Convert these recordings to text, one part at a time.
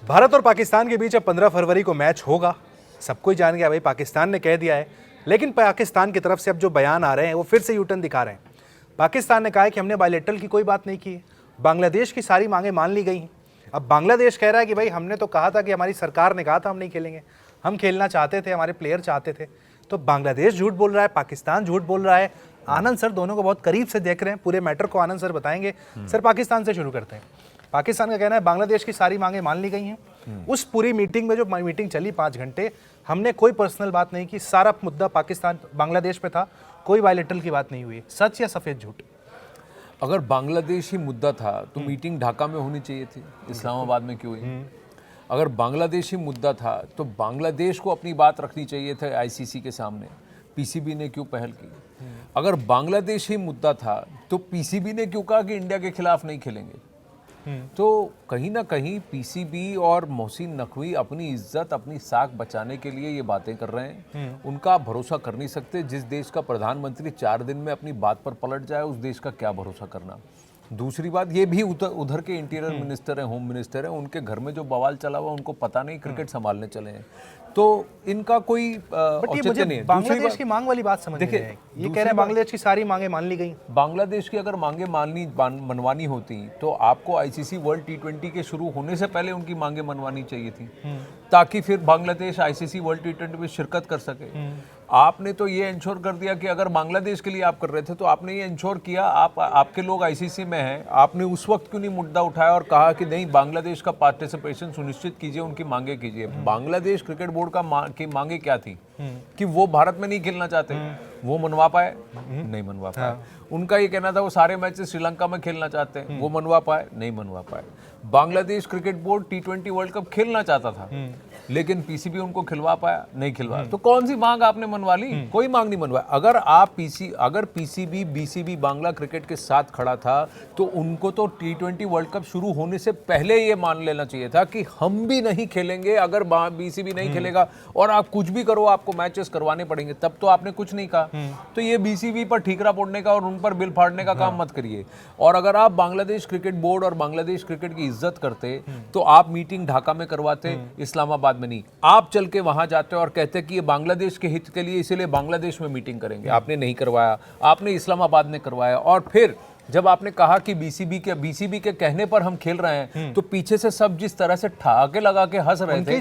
भारत और पाकिस्तान के बीच अब 15 फरवरी को मैच होगा। सबको ही जान गया भाई, पाकिस्तान ने कह दिया है। लेकिन पाकिस्तान की तरफ से अब जो बयान आ रहे हैं वो फिर से यूटर्न दिखा रहे हैं। पाकिस्तान ने कहा है कि हमने बायलैटरल की कोई बात नहीं की है, बांग्लादेश की सारी मांगें मान ली गई हैं। अब बांग्लादेश कह रहा है कि भाई हमने तो कहा था कि हमारी सरकार ने कहा था हम नहीं खेलेंगे, हम खेलना चाहते थे, हमारे प्लेयर चाहते थे। तो बांग्लादेश झूठ बोल रहा है, पाकिस्तान झूठ बोल रहा है। आनंद सर दोनों को बहुत करीब से देख रहे हैं, पूरे मैटर को आनंद सर बताएंगे। सर पाकिस्तान से शुरू करते हैं। पाकिस्तान का कहना है बांग्लादेश की सारी मांगें मान ली गई हैं। उस पूरी मीटिंग में जो मीटिंग चली 5 घंटे, हमने कोई पर्सनल बात नहीं की, सारा मुद्दा पाकिस्तान बांग्लादेश पे था, कोई बायलैटरल की बात नहीं हुई। सच या सफेद झूठ? अगर बांग्लादेश ही मुद्दा था तो मीटिंग ढाका में होनी चाहिए थी, इस्लामाबाद में क्यों हुई? अगर बांग्लादेश ही मुद्दा था तो बांग्लादेश को अपनी बात रखनी चाहिए था आईसीसी के सामने। पीसीबी ने क्यों पहल की? अगर बांग्लादेश ही मुद्दा था तो पीसीबी ने क्यों कहा कि इंडिया के खिलाफ नहीं खेलेंगे? तो कहीं ना कहीं पीसीबी और मोहसिन नकवी अपनी इज्जत, अपनी साख बचाने के लिए ये बातें कर रहे हैं। उनका आप भरोसा कर नहीं सकते। जिस देश का प्रधानमंत्री 4 दिन में अपनी बात पर पलट जाए, उस देश का क्या भरोसा करना। दूसरी बात, ये भी उधर के इंटीरियर मिनिस्टर हैं, होम मिनिस्टर हैं, उनके घर में जो बवाल चला हुआ उनको पता नहीं, क्रिकेट संभालने चले हैं, तो इनका कोई औचित्य नहीं है। बांग्लादेश की मांग वाली बात समझ देखिए, ये कह रहे हैं बांग्लादेश की सारी मांगें मान ली गई। बांग्लादेश की अगर मांगे मनवानी होती तो आपको आईसीसी वर्ल्ड टी20 के शुरू होने से पहले उनकी मांगे मनवानी चाहिए थी, ताकि फिर बांग्लादेश आईसीसी वर्ल्ड टी20 में शिरकत कर सके। आपने तो ये इंश्योर कर दिया कि अगर बांग्लादेश के लिए आप कर रहे थे तो आपने ये इंश्योर किया, आपके लोग आईसीसी में हैं, आपने उस वक्त क्यों नहीं मुद्दा उठाया और कहा कि नहीं, बांग्लादेश का पार्टिसिपेशन सुनिश्चित कीजिए, उनकी मांगे कीजिए। बांग्लादेश क्रिकेट बोर्ड की मांगे क्या थी? कि वो भारत में नहीं खेलना चाहते। वो मनवा पाए? नहीं मनवा पाए। उनका ये कहना था वो सारे मैचेस श्रीलंका में खेलना चाहते हैं, वो मनवा पाए? नहीं मनवा पाए। बांग्लादेश क्रिकेट बोर्ड टी20 वर्ल्ड कप खेलना चाहता था, लेकिन पीसीबी उनको खिलवा पाया? नहीं खिलवाया। तो कौन सी मांग आपने मनवा ली? कोई मांग नहीं मनवाया। अगर पीसीबी बीसीबी बांग्ला क्रिकेट के साथ खड़ा था तो उनको तो टी20 वर्ल्ड कप शुरू होने से पहले ये मान लेना चाहिए था कि हम भी नहीं खेलेंगे अगर बीसीबी नहीं खेलेगा, और आप कुछ भी करो आपको मैचेस करवाने पड़ेंगे। तब तो आपने कुछ नहीं कहा। तो ये बीसीबी पर ठीकरा पोड़ने का और उन पर बिल फाड़ने का काम मत करिए। और अगर आप बांग्लादेश क्रिकेट बोर्ड और बांग्लादेश क्रिकेट की इज्जत करते तो आप मीटिंग ढाका में करवाते, इस्लामाबाद में नहीं। आप चल के वहां जाते और कहते कि ये बांग्लादेश के हित के लिए, इसीलिए बांग्लादेश में मीटिंग करेंगे। आपने नहीं करवाया, आपने इस्लामाबाद में करवाया। और फिर जब आपने कहा कि बीसीबी के कहने पर हम खेल रहे हैं, तो पीछे से सब जिस तरह से ठहाके लगा के हंस रहे थे, उनके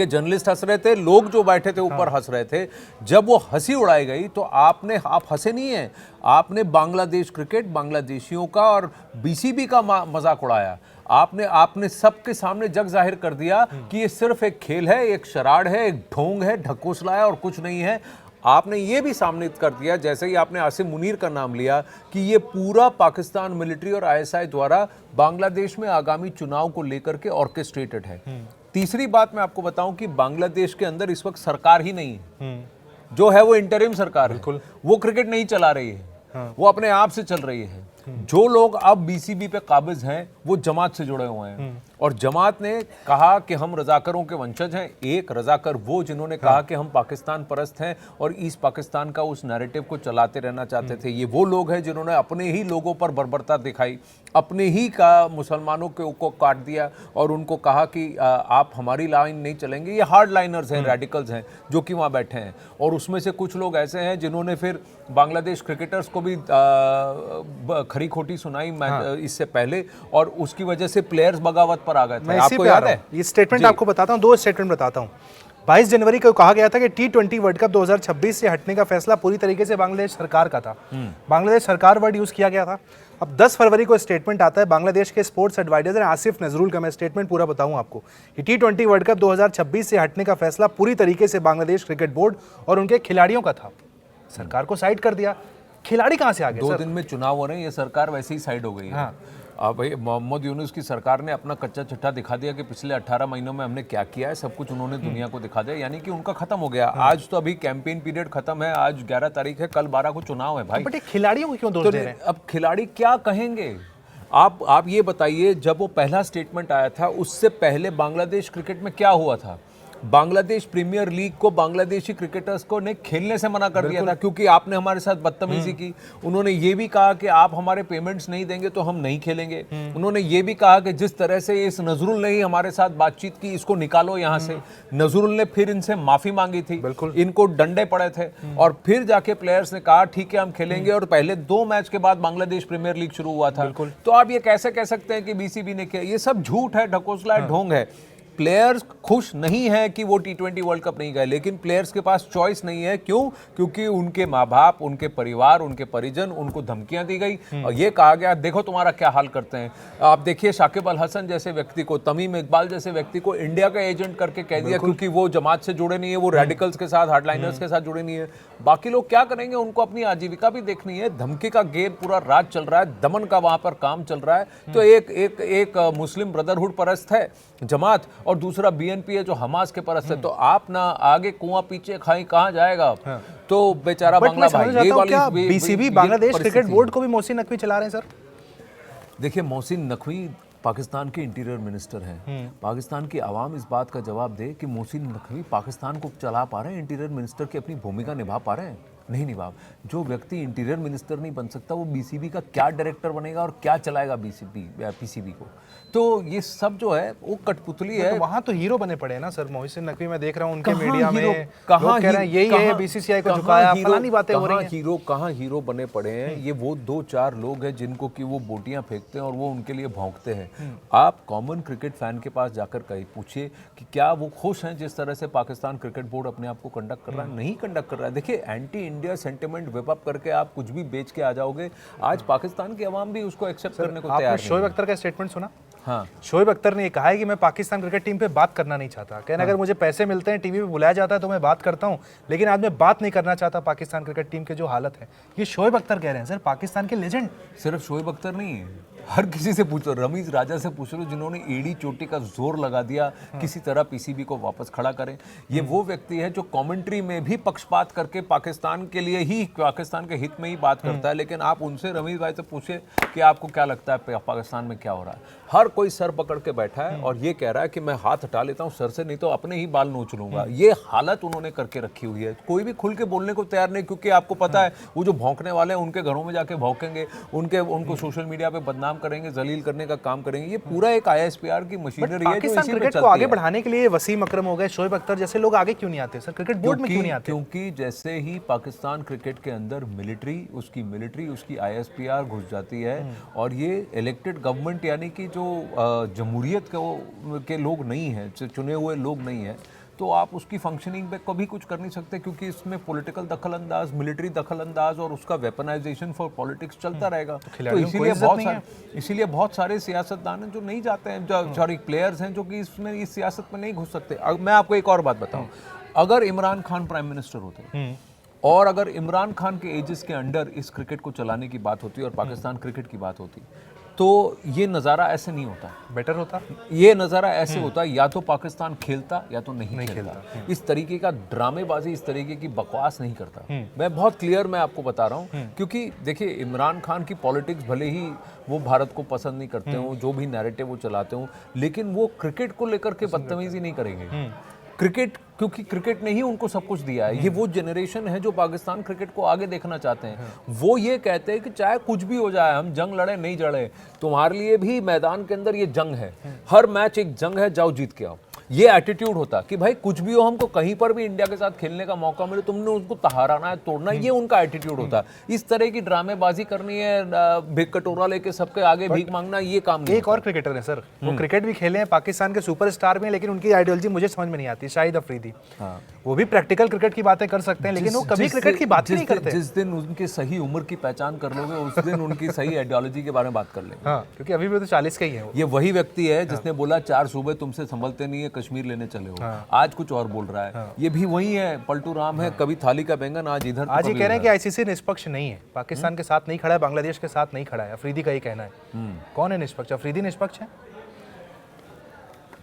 जर्नलिस्ट हंस रहे थे, लोग जो बैठे थे ऊपर हंस रहे थे। जब वो हंसी उड़ाई गई तो आप हंसे नहीं है, आपने बांग्लादेश क्रिकेट, बांग्लादेशियों का और बीसीबी का मजाक उड़ाया। आपने सबके सामने जग जाहिर कर दिया कि ये सिर्फ एक खेल है, एक शराड़ है, एक ढोंग है, ढकोसला है और कुछ नहीं है। आपने ये भी सामने कर दिया, जैसे ही आपने आसिम मुनीर का नाम लिया, कि ये पूरा पाकिस्तान मिलिट्री और आईएसआई द्वारा बांग्लादेश में आगामी चुनाव को लेकर के ऑर्केस्ट्रेटेड है। तीसरी बात मैं आपको बताऊं कि बांग्लादेश के अंदर इस वक्त सरकार ही नहीं है, जो है वो इंटरिम सरकार है। वो क्रिकेट नहीं चला रही है, वो अपने आप से चल रही है। जो लोग अब बीसीबी पे काबिज हैं वो जमात से जुड़े हुए हैं, और जमात ने कहा कि हम रजाकरों के वंशज हैं। एक रजाकर वो जिन्होंने कहा कि हम पाकिस्तान परस्त हैं और ईस्ट पाकिस्तान का उस नैरेटिव को चलाते रहना चाहते थे। ये वो लोग हैं जिन्होंने अपने ही लोगों पर बर्बरता दिखाई, अपने ही का मुसलमानों को काट दिया और उनको कहा कि आप हमारी लाइन नहीं चलेंगे। ये हार्ड लाइनर्स हैं, रेडिकल्स हैं जो कि वहाँ बैठे हैं। और उसमें से कुछ लोग ऐसे हैं जिन्होंने फिर बांग्लादेश क्रिकेटर्स को भी खरी खोटी सुनाई इससे पहले, और उसकी वजह से प्लेयर्स बगावत पर आ गए थे। आपको याद है? ये स्टेटमेंट आपको बताता हूं, 2 स्टेटमेंट बताता हूं। 22 जनवरी को कहा गया था कि टी20 वर्ल्ड कप 2026 से हटने का फैसला पूरी तरीके से बांग्लादेश सरकार का था। बांग्लादेश सरकार वर्ड यूज किया गया था। अब 10 फरवरी को स्टेटमेंट आता है बांग्लादेश के स्पोर्ट्स एडवाइजर आसिफ नजरुल का। मैं स्टेटमेंट पूरा बताऊं आपको कि टी20 वर्ल्ड कप 2026 से हटने का फैसला पूरी तरीके से बांग्लादेश क्रिकेट बोर्ड और उनके खिलाड़ियों का था। सरकार को साइड कर दिया। खिलाड़ी कहां से आ गए? 2 दिन में चुनाव हो रहे हैं, ये सरकार वैसे ही साइड हो गई है। भाई मोहम्मद यूनुस की सरकार ने अपना कच्चा चिट्ठा दिखा दिया कि पिछले 18 महीनों में हमने क्या किया है, सब कुछ उन्होंने दुनिया को दिखा दिया। यानी कि उनका खत्म हो गया। आज तो अभी कैंपेन पीरियड खत्म है, आज 11 तारीख है, कल 12 को चुनाव है भाई। बट खिलाड़ियों को क्यों दोष दे रहे हैं? अब खिलाड़ी क्या कहेंगे? आप ये बताइए, जब वो पहला स्टेटमेंट आया था उससे पहले बांग्लादेश क्रिकेट में क्या हुआ था? बांग्लादेश प्रीमियर लीग को बांग्लादेशी क्रिकेटर्स को ने खेलने से मना कर दिया था क्योंकि आपने हमारे साथ बदतमीजी की। उन्होंने ये भी कहा कि आप हमारे पेमेंट्स नहीं देंगे तो हम नहीं खेलेंगे। उन्होंने ये भी कहा कि जिस तरह से इस नजरुल ने ही हमारे साथ बातचीत की, इसको निकालो यहाँ से। नजरुल ने फिर इनसे माफी मांगी थी, इनको डंडे पड़े थे और फिर जाके प्लेयर्स ने कहा ठीक है हम खेलेंगे, और पहले 2 मैच के बाद बांग्लादेश प्रीमियर लीग शुरू हुआ था। तो आप ये कैसे कह सकते हैं कि बीसीबी ने किया? ये सब झूठ है, ढकोसला है, ढोंग है। प्लेयर्स खुश नहीं है कि वो T20 वर्ल्ड कप नहीं गए, लेकिन प्लेयर्स के पास चॉइस नहीं है। क्यों? क्योंकि उनके माँ बाप, उनके परिवार, उनके परिजन, उनको धमकियां दी गई और ये कहा गया देखो तुम्हारा क्या हाल करते हैं। आप देखिए शाकिब अल हसन जैसे व्यक्ति को, तमीम इकबाल जैसे व्यक्ति को इंडिया का एजेंट करके कह दिया क्योंकि वो जमात से जुड़े नहीं है, वो रेडिकल्स के साथ, हार्डलाइनर्स के साथ जुड़े नहीं है। बाकी लोग क्या करेंगे? उनको अपनी आजीविका भी देखनी है। धमकी का गेम पूरा राज चल रहा है, दमन का वहां पर काम चल रहा है। तो एक मुस्लिम ब्रदरहुड परस्त है जमात और दूसरा बीएनपी है जो हमास के परस्त है। तो आप ना आगे कुआं पीछे खाई कहाँ जाएगा? तो बेचारा बांग्ला भाई, ये वाली बीसीबी बांग्लादेश क्रिकेट बोर्ड को भी मोहसिन नकवी चला रहे हैं सर। देखिए मोहसिन नकवी पाकिस्तान के इंटीरियर मिनिस्टर हैं। पाकिस्तान की आवाम इस बात का जवाब दे कि मोहसिन नकवी पाकिस्तान को चला पा रहे हैं, इंटीरियर मिनिस्टर की अपनी भूमिका निभा पा रहे हैं? नहीं निभा। जो व्यक्ति इंटीरियर मिनिस्टर नहीं बन सकता वो बीसीबी का क्या डायरेक्टर बनेगा और क्या चलाएगा पीसीबी को? तो ये सब जो है वो कठपुतली है। तो वहाँ तो हीरो बने पड़े हैं ना सर मोहसिन नकवी। मैं देख रहा हूँ उनके कहाँ मीडिया में कहाँ लोग कह रहे हैं यही है बीसीसीआई को झुकाया, फलानी बातें हो रही हैं। कहाँ हीरो बने पड़े हैं? ये वो 2-4 लोग हैं जिनको कि वो बोटियां फेंकते हैं और वो उनके लिए भौंकते हैं। आप कॉमन क्रिकेट फैन के पास जाकर कहीं पूछिए कि क्या वो खुश हैं जिस तरह से पाकिस्तान क्रिकेट बोर्ड अपने आप को कंडक्ट कर रहा है? नहीं कंडक्ट कर रहा है। देखिए anti India sentiment whip up करके आप कुछ भी बेच के आ जाओगे, आज पाकिस्तान की आवाम भी उसको एक्सेप्ट करने को तैयार नहीं है। शोएब अख्तर का स्टेटमेंट सुना? हाँ, शोएब अख्तर ने कहा है कि मैं पाकिस्तान क्रिकेट टीम पे बात करना नहीं चाहता। कहना अगर मुझे पैसे मिलते हैं, टीवी पे बुलाया जाता है तो मैं बात करता हूं, लेकिन आज मैं बात नहीं करना चाहता पाकिस्तान क्रिकेट टीम की जो हालत है। ये शोएब अख्तर कह रहे हैं सर, पाकिस्तान के लेजेंड। सिर्फ शोएब अख्तर नहीं है, हर किसी से पूछो, रमीज राजा से पूछ लो जिन्होंने एड़ी चोटी का जोर लगा दिया किसी तरह पीसीबी को वापस खड़ा करें। ये वो व्यक्ति है जो कमेंट्री में भी पक्षपात करके पाकिस्तान के लिए ही, पाकिस्तान के हित में ही बात करता है। लेकिन आप उनसे, रमीज भाई से पूछे कि आपको क्या लगता है पाकिस्तान में क्या हो रहा है? हर कोई सर पकड़ के बैठा है और ये कह रहा है कि मैं हाथ हटा लेता हूं सर से, नहीं तो अपने ही बाल नोच लूंगा। ये हालत उन्होंने करके रखी हुई है। कोई भी खुल के बोलने को तैयार नहीं, क्योंकि आपको पता है वो जो भौंकने वाले हैं उनके घरों में जाके भौंकेंगे, उनको सोशल मीडिया पे बदनाम करेंगे, जलील करने का काम करेंगे। ये पूरा एक आईएसपीआर की मशीनरी है जो पाकिस्तान इसी पे क्रिकेट को चलती आगे है। बढ़ाने के लिए वसीम अकरम हो गए, शोएब अख्तर जैसे लोग आगे क्यों नहीं आते सर? क्रिकेट बोर्ड में क्यों नहीं आते? क्योंकि जैसे ही पाकिस्तान क्रिकेट के अंदर मिलिट्री उसकी आईएसपीआर घुस जाती है और ये इलेक्टेड गवर्नमेंट यानी कि जो जमहूरियत के लोग नहीं हैं, चुने हुए लोग नहीं हैं, तो आप उसकी फंक्शनिंग पे कभी कुछ कर नहीं सकते, क्योंकि इसमें पॉलिटिकल दखलंदाज, मिलिट्री दखलंदाज और उसका वेपनाइजेशन फॉर पॉलिटिक्स चलता रहेगा। तो इसीलिए बहुत सारे सियासतदान हैं जो नहीं जाते हैं, सॉरी प्लेयर्स हैं जो कि इसमें इस सियासत में नहीं घुस सकते। अब मैं आपको एक और बात बताऊं, अगर इमरान खान प्राइम मिनिस्टर होते और अगर इमरान खान के एजेस के अंडर इस क्रिकेट को चलाने की बात होती और पाकिस्तान क्रिकेट की बात होती, तो ये नज़ारा ऐसे नहीं होता, बेटर होता। ये नज़ारा ऐसे होता, या तो पाकिस्तान खेलता या तो नहीं खेलता। इस तरीके का ड्रामेबाजी, इस तरीके की बकवास नहीं करता। मैं बहुत क्लियर मैं आपको बता रहा हूँ, क्योंकि देखिए इमरान खान की पॉलिटिक्स भले ही वो भारत को पसंद नहीं करते हो, जो भी नैरेटिव वो चलाते हो, लेकिन वो क्रिकेट को लेकर के बदतमीजी नहीं करेंगे। क्रिकेट, क्योंकि क्रिकेट ने ही उनको सब कुछ दिया है। ये वो जनरेशन है जो पाकिस्तान क्रिकेट को आगे देखना चाहते हैं। वो ये कहते हैं कि चाहे कुछ भी हो जाए, हम जंग लड़े नहीं लड़े, तुम्हारे लिए भी मैदान के अंदर ये जंग है, हर मैच एक जंग है, जाओ जीत के आओ। ये एटीट्यूड होता कि भाई कुछ भी हो, हमको कहीं पर भी इंडिया के साथ खेलने का मौका मिले, तुमने उसको तहाराना है, तोड़ना है, ये उनका एटीट्यूड होता। इस तरह की ड्रामेबाजी करनी है, भीख कटोरा लेके सबके आगे भीख मांगना, ये काम नहीं। एक और क्रिकेटर है सर, वो क्रिकेट भी खेले हैं, पाकिस्तान के सुपरस्टार भी हैं, लेकिन उनकी आइडियोलॉजी मुझे समझ में नहीं आती। शाहिद अफरीदी, वो भी प्रैक्टिकल क्रिकेट की बातें कर सकते हैं, लेकिन वो कभी क्रिकेट की बात नहीं करते। जिस दिन उनकी सही उम्र की पहचान कर लोगे, उस दिन उनकी सही आइडियोलॉजी के बारे में बात कर लेंगे। हाँ, क्योंकि अभी भी तो 40 के ही है। ये वही व्यक्ति है जिसने बोला 4 सूबे तुमसे संभलते नहीं है, कश्मीर लेने चले हो। आज कुछ और बोल रहा है। ये भी वही है, पलटू राम है, कभी थाली का बैंगन, आज इधर। आज ये कह रहे हैं कि आईसीसी निष्पक्ष नहीं है, पाकिस्तान के साथ नहीं खड़ा है, बांग्लादेश के साथ नहीं खड़ा है। अफरीदी का ही कहना है। कौन है निष्पक्ष? अफरीदी निष्पक्ष है?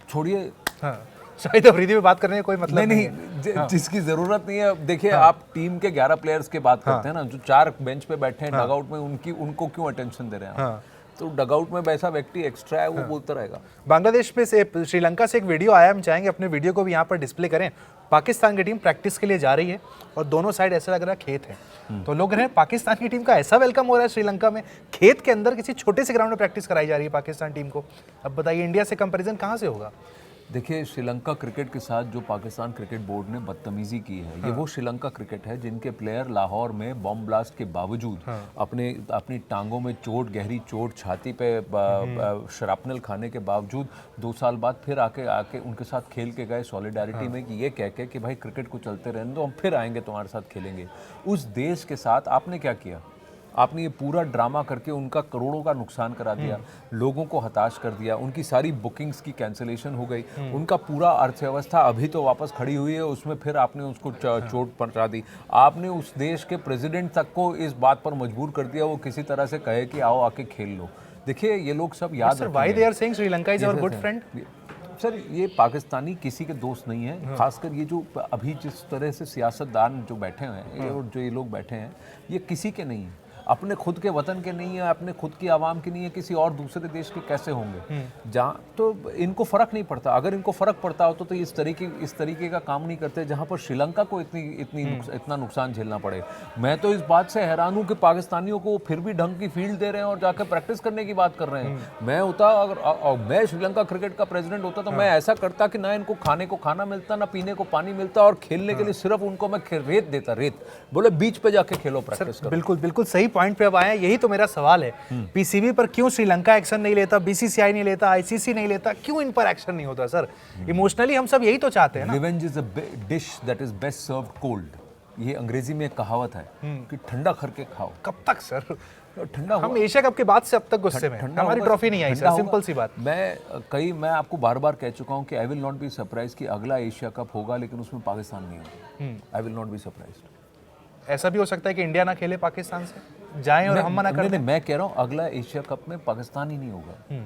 छोड़िए, हाँ, शायद अफरीदी में बात करने का कोई मतलब नहीं है। जिसकी जरूरत नहीं है। देखिए आप टीम के 11 प्लेयर्स की बात करते हैं ना, जो 4 बेंच पे बैठे हैं डगआउट में, उनको क्यों अटेंशन दे रहे हैं? तो डगआउट में वैसा व्यक्ति एक्स्ट्रा है वो बोलता रहेगा। बांग्लादेश में से श्रीलंका से एक वीडियो आया, हम चाहेंगे अपने वीडियो को भी यहाँ पर डिस्प्ले करें। पाकिस्तान की टीम प्रैक्टिस के लिए जा रही है और दोनों साइड ऐसा लग रहा है खेत है। तो लोग रहे पाकिस्तान की टीम का ऐसा वेलकम हो रहा है श्रीलंका में, खेत के अंदर किसी छोटे से ग्राउंड में प्रैक्टिस कराई जा रही है पाकिस्तान टीम को। अब बताइए इंडिया से कंपैरिजन कहाँ से होगा? देखिए, श्रीलंका क्रिकेट के साथ जो पाकिस्तान क्रिकेट बोर्ड ने बदतमीजी की है, ये वो श्रीलंका क्रिकेट है जिनके प्लेयर लाहौर में बॉम्ब ब्लास्ट के बावजूद अपनी टांगों में चोट, गहरी चोट, छाती पे शरापनल खाने के बावजूद 2 साल बाद फिर आके उनके साथ खेल के गए सॉलिडारिटी में, कि ये कह के कि भाई क्रिकेट को चलते रहने दो, हम फिर आएंगे तुम्हारे साथ खेलेंगे। उस देश के साथ आपने क्या किया? आपने ये पूरा ड्रामा करके उनका करोड़ों का नुकसान करा दिया, लोगों को हताश कर दिया, उनकी सारी बुकिंग्स की कैंसिलेशन हो गई, उनका पूरा अर्थव्यवस्था अभी तो वापस खड़ी हुई है, उसमें फिर आपने उसको चोट पहुंचा दी। आपने उस देश के प्रेसिडेंट तक को इस बात पर मजबूर कर दिया वो किसी तरह से कहे कि आओ आके खेल लो। देखिए, ये लोग सब याद why they are saying Sri Lanka is our good friend? Sir, ये पाकिस्तानी किसी के दोस्त नहीं है। खासकर ये जो अभी जिस तरह से सियासतदान जो बैठे हैं और जो ये लोग बैठे हैं, ये किसी के नहीं है, अपने खुद के वतन के नहीं है, अपने खुद की आवाम के नहीं है, किसी और दूसरे देश के कैसे होंगे? जहाँ तो इनको फर्क नहीं पड़ता। अगर इनको फर्क पड़ता हो तो इस तरीके का काम नहीं करते जहाँ पर श्रीलंका को इतना नुकसान झेलना पड़े। मैं तो इस बात से हैरान हूँ कि पाकिस्तानियों को फिर भी ढंग की फील्ड दे रहे हैं और जाकर प्रैक्टिस करने की बात कर रहे हैं। मैं श्रीलंका क्रिकेट का प्रेसिडेंट होता तो मैं ऐसा करता कि ना इनको खाने को खाना मिलता, ना पीने को पानी मिलता, और खेलने के लिए सिर्फ उनको मैं रेत देता, रेत, बोले बीच पे जाके खेलो, प्रैक्टिस करो। बिल्कुल बिल्कुल सही पॉइंट पे अब आए हैं। यही तो मेरा सवाल है, पीसीबी पर क्यों श्रीलंका एक्शन नहीं लेता, बीसीसीआई नहीं लेता, आईसीसी नहीं लेता, क्यों इन पर एक्शन नहीं होता? सर, इमोशनली हम सब यही तो चाहते हैं ना। Revenge is a dish that is best served cold. ये अंग्रेजी में एक कहावत है कि ठंडा करके खाओ। कब तक सर? ठंडा हम एशिया कप के बाद से अब तक गुस्से में, हमारी ट्रॉफी नहीं आई सर, सिंपल सी बात। मैं आपको बार-बार कह चुका हूं कि I will not be surprise कि अगला एशिया कप होगा लेकिन उसमें पाकिस्तान नहीं होगा। I will not be surprised. ऐसा भी हो सकता है कि इंडिया ना खेले पाकिस्तान से, जाएं और हम मना कर दें। मैं कह रहा हूं अगला एशिया कप में पाकिस्तान ही नहीं होगा।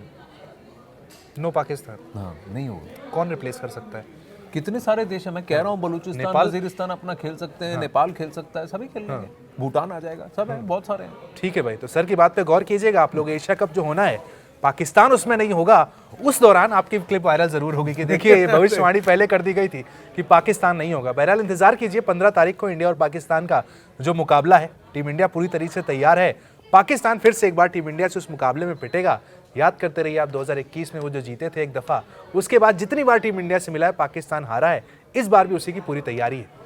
नो पाकिस्तान। हाँ, नहीं होगा। कौन रिप्लेस कर सकता है? कितने सारे देश हैं, मैं कह रहा हूँ बलूचिस्तान, वजीरिस्तान अपना खेल सकते हैं, नेपाल खेल सकता है, सभी खेल लेंगे, भूटान आ जाएगा, सब है, बहुत सारे हैं। ठीक है भाई, तो सर की बात पे गौर कीजिएगा आप लोग। एशिया कप जो होना है, पाकिस्तान उसमें नहीं होगा, उस दौरान आपकी क्लिप वायरल जरूर होगी कि देखिए ये भविष्यवाणी पहले कर दी गई थी कि पाकिस्तान नहीं होगा। बहरहाल इंतजार कीजिए, 15 तारीख को इंडिया और पाकिस्तान का जो मुकाबला है, टीम इंडिया पूरी तरीके से तैयार है। पाकिस्तान फिर से एक बार टीम इंडिया से उस मुकाबले में पिटेगा। याद करते रहिए आप 2021 में वो जो जीते थे एक दफा, उसके बाद जितनी बार टीम इंडिया से मिला है पाकिस्तान हारा है, इस बार भी उसी की पूरी तैयारी है।